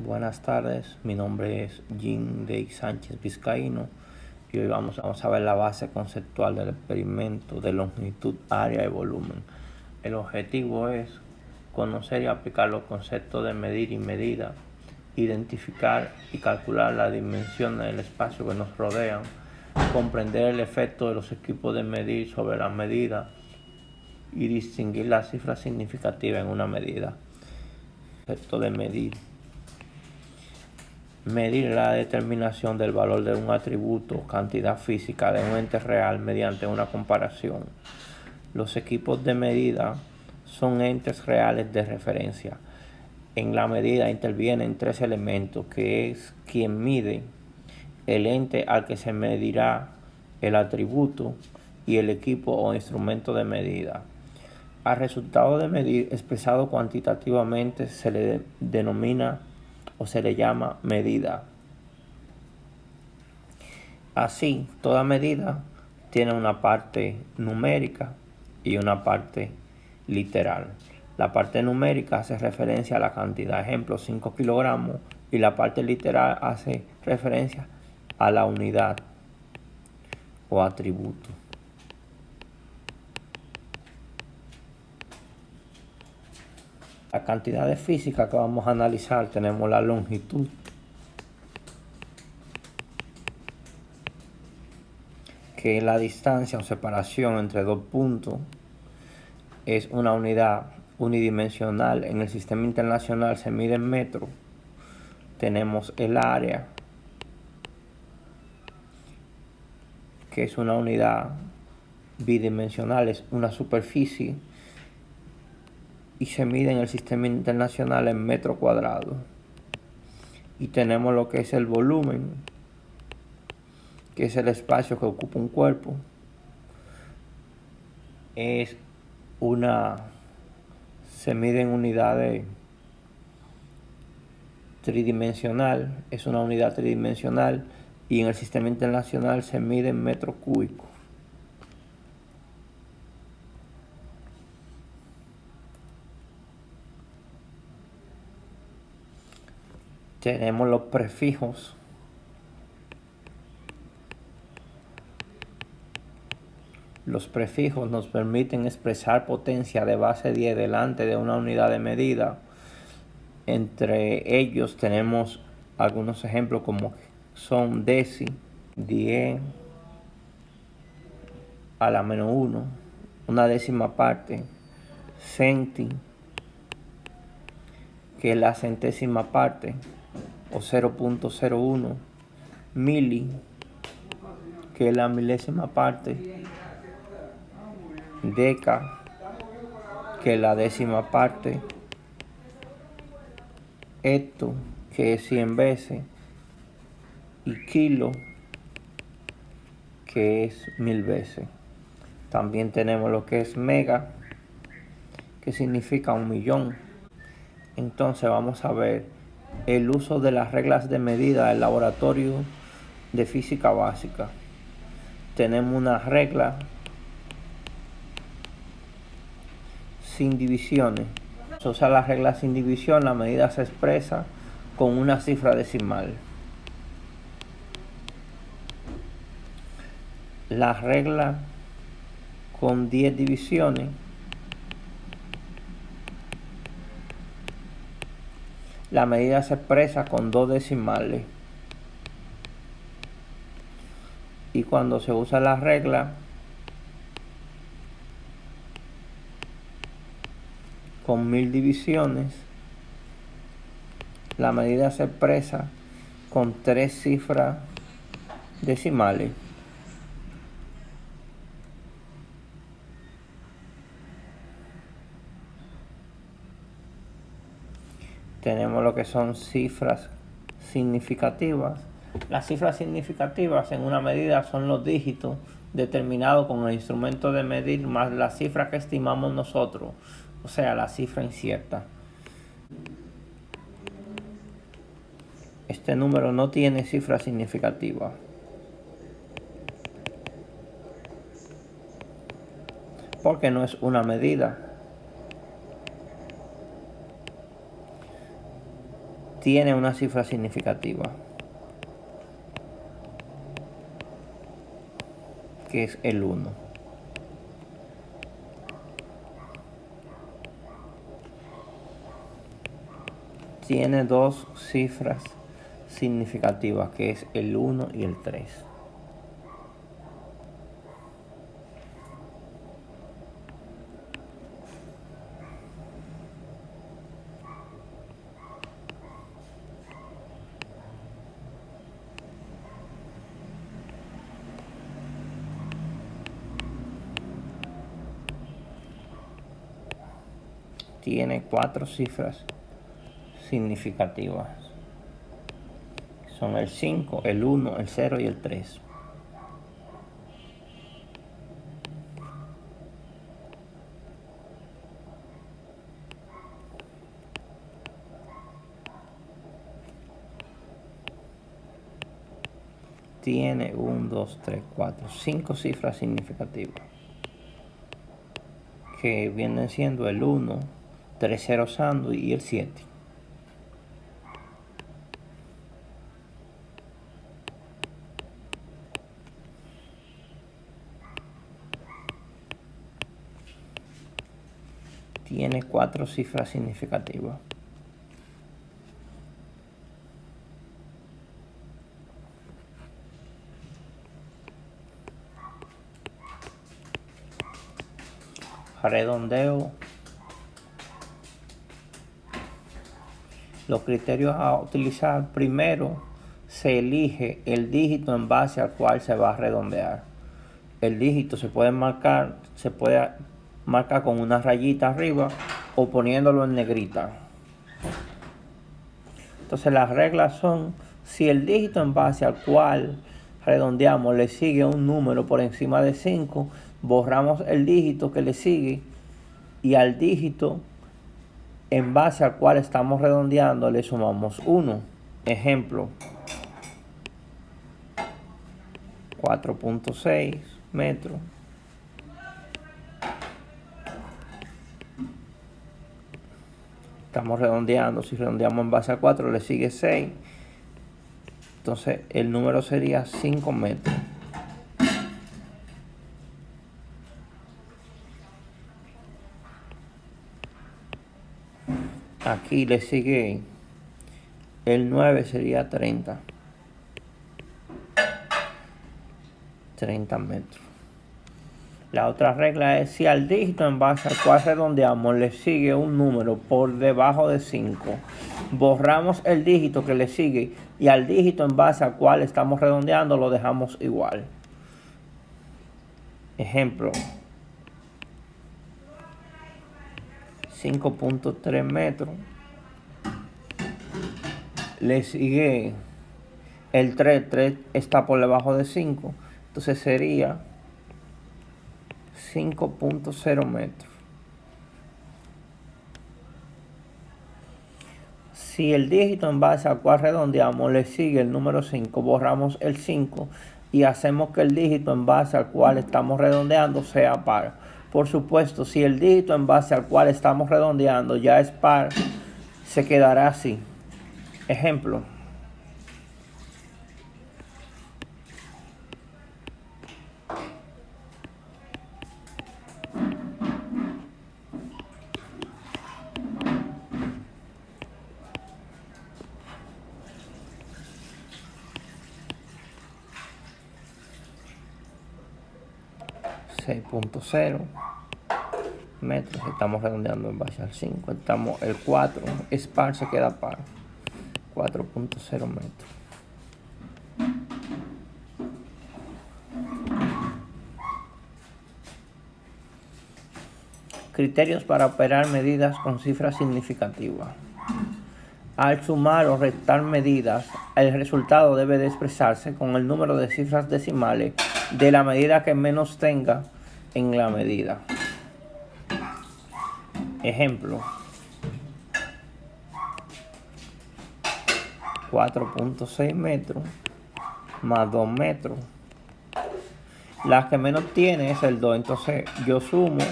Buenas tardes, mi nombre es Jim Dey Sánchez Vizcaíno y hoy vamos a ver la base conceptual del experimento de longitud, área y volumen. El objetivo es conocer y aplicar los conceptos de medir y medida, identificar y calcular las dimensiones del espacio que nos rodean, comprender el efecto de los equipos de medir sobre la medida y distinguir las cifras significativas en una medida. Concepto de medir. Medir la determinación del valor de un atributo, cantidad física de un ente real mediante una comparación. Los equipos de medida son entes reales de referencia. En la medida intervienen tres elementos, que es quien mide, el ente al que se medirá, el atributo y el equipo o instrumento de medida. Al resultado de medir expresado cuantitativamente se le denomina o se le llama medida. Así, toda medida tiene una parte numérica y una parte literal. La parte numérica hace referencia a la cantidad, ejemplo 5 kilogramos, y la parte literal hace referencia a la unidad o atributo. La cantidad de física que vamos a analizar, tenemos la longitud, que es la distancia o separación entre dos puntos, es una unidad unidimensional. En el sistema internacional se mide en metros. Tenemos el área, que es una unidad bidimensional, es una superficie y se mide en el sistema internacional en metro cuadrado. Y tenemos lo que es el volumen, que es el espacio que ocupa un cuerpo. Se mide en unidades tridimensional, es una unidad tridimensional, y en el sistema internacional se mide en metros cúbicos. Tenemos los prefijos. Los prefijos nos permiten expresar potencia de base 10 delante de una unidad de medida. Entre ellos tenemos algunos ejemplos como son deci, 10 a la menos 1, una décima parte, centi, que es la centésima parte, o 0.01, mili, que es la milésima parte, deca, que es la décima parte, hecto, que es 100 veces, y kilo, que es 1000 veces. También tenemos lo que es mega, que significa 1.000.000. Entonces vamos a ver el uso de las reglas de medida del laboratorio de física básica. Tenemos una regla sin divisiones. Se usa la regla sin división, la medida se expresa con una cifra decimal. La regla con 10 divisiones, la medida se expresa con 2 decimales. Y cuando se usa la regla con 1000 divisiones, la medida se expresa con 3 cifras decimales. Tenemos lo que son cifras significativas. Las cifras significativas en una medida son los dígitos determinados con el instrumento de medir más la cifra que estimamos nosotros, o sea, la cifra incierta. Este número no tiene cifra significativa, porque no es una medida. tiene una cifra significativa, que es el 1. Tiene dos cifras significativas, que es el 1 y el 3. Tiene 4 cifras significativas. Son el 5, el 1, el 0 y el 3. Tiene 1, 2, 3, 4, 5 cifras significativas, que vienen siendo el 1, 3 ceros sándwich y el 7. Tiene 4 cifras significativas. Redondeo. Los criterios a utilizar: primero, se elige el dígito en base al cual se va a redondear. El dígito se puede marcar con una rayita arriba o poniéndolo en negrita. Entonces las reglas son: si el dígito en base al cual redondeamos le sigue un número por encima de 5, borramos el dígito que le sigue y al dígito en base al cual estamos redondeando le sumamos 1. Ejemplo, 4.6 metros. Estamos redondeando. Si redondeamos en base a 4 le sigue 6. Entonces el número sería 5 metros. Aquí le sigue el 9, sería 30 metros. La otra regla es: si al dígito en base al cual redondeamos le sigue un número por debajo de 5, borramos el dígito que le sigue y al dígito en base al cual estamos redondeando lo dejamos igual. Ejemplo, 5.3 metros. Le sigue el 3 está por debajo de 5, entonces sería 5.0 metros. Si el dígito en base al cual redondeamos le sigue el número 5, borramos el 5 y hacemos que el dígito en base al cual estamos redondeando sea par. Por supuesto, si el dígito en base al cual estamos redondeando ya es par, se quedará así. Ejemplo, 6.0 metros. Estamos redondeando en base al 5. El 4 es par, se queda par. 4.0 metros. Criterios para operar medidas con cifras significativas. Al sumar o restar medidas, el resultado debe de expresarse con el número de cifras decimales de la medida que menos tenga en la medida. Ejemplo, 4.6 metros más 2 metros. La que menos tiene es el 2, entonces yo sumo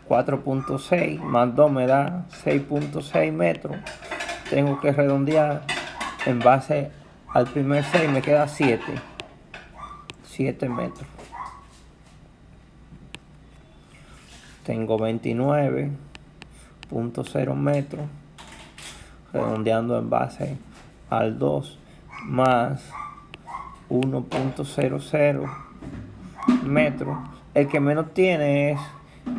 4.6 más 2 me da 6.6 metros tengo que redondear en base al primer 6, me queda 7 metros. Tengo 29.0 metros, redondeando en base al 2, más 1.00 metros. El que menos tiene es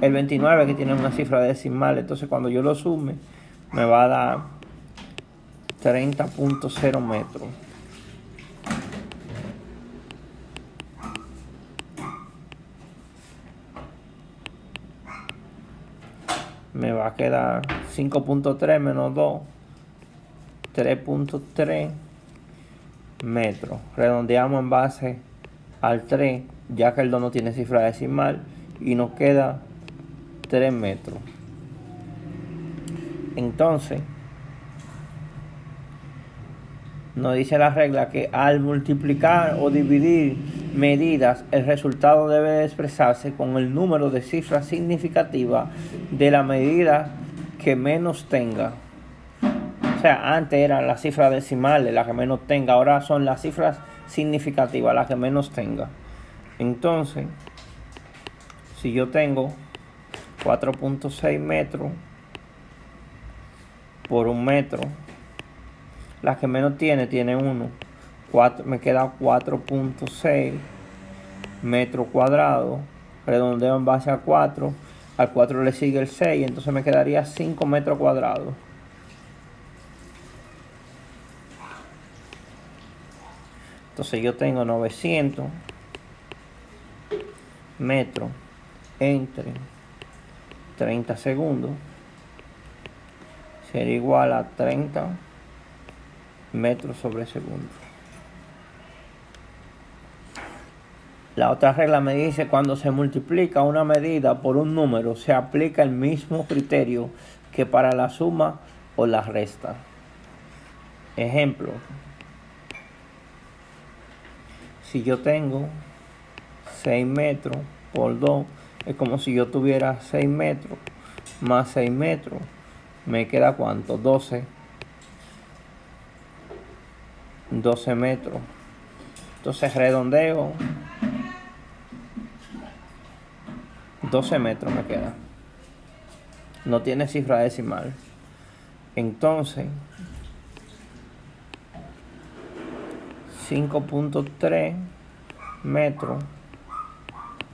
el 29, que tiene una cifra decimal. Entonces cuando yo lo sume, me va a dar 30.0 metros. Me va a quedar 5.3 menos 2, 3.3 metros. Redondeamos en base al 3, ya que el 2 no tiene cifra decimal, y nos queda 3 metros. Entonces, nos dice la regla que al multiplicar o dividir medidas, el resultado debe expresarse con el número de cifras significativas de la medida que menos tenga. O sea, antes eran las cifras decimales las que menos tenga, ahora son las cifras significativas las que menos tenga. Entonces, si yo tengo 4.6 metros por 1 metro, la que menos tiene 1. Me queda 4.6 metros cuadrados. Redondeo en base a 4. Al 4 le sigue el 6. Entonces me quedaría 5 metros cuadrados. Entonces yo tengo 900 metros entre 30 segundos. Sería igual a 30 metros sobre segundo. La otra regla me dice: cuando se multiplica una medida por un número, se aplica el mismo criterio que para la suma o la resta. Ejemplo: si yo tengo 6 metros por 2, es como si yo tuviera 6 metros más 6 metros. Me queda ¿cuánto? 12 metros. Entonces redondeo, 12 metros me queda. No tiene cifra decimal. Entonces 5.3 metros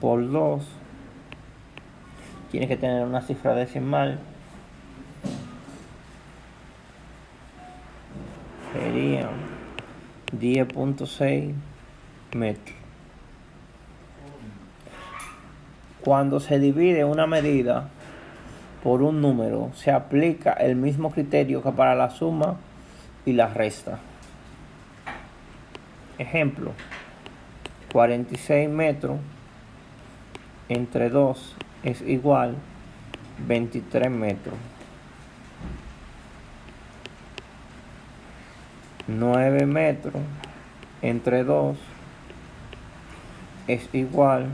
por 2 tiene que tener una cifra decimal. Sería 10.6 metros. Cuando se divide una medida por un número, se aplica el mismo criterio que para la suma y la resta. Ejemplo: 46 metros entre 2 es igual 23 metros. 9 metros entre 2 es igual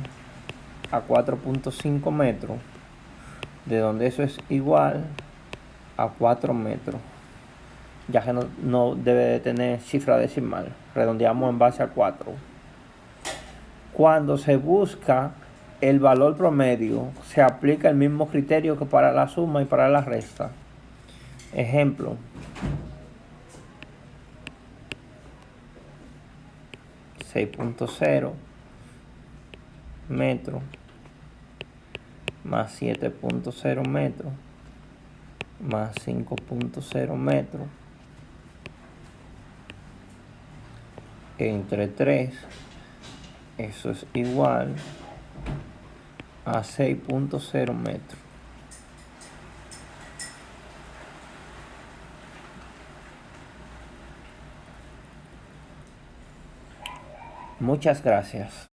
a 4.5 metros, de donde eso es igual a 4 metros, ya que no debe de tener cifra decimal. Redondeamos en base a 4. Cuando se busca el valor promedio, se aplica el mismo criterio que para la suma y para la resta. Ejemplo: 6.0 metros más 7.0 metros más 5.0 metros entre 3, eso es igual a 6.0 metros. Muchas gracias.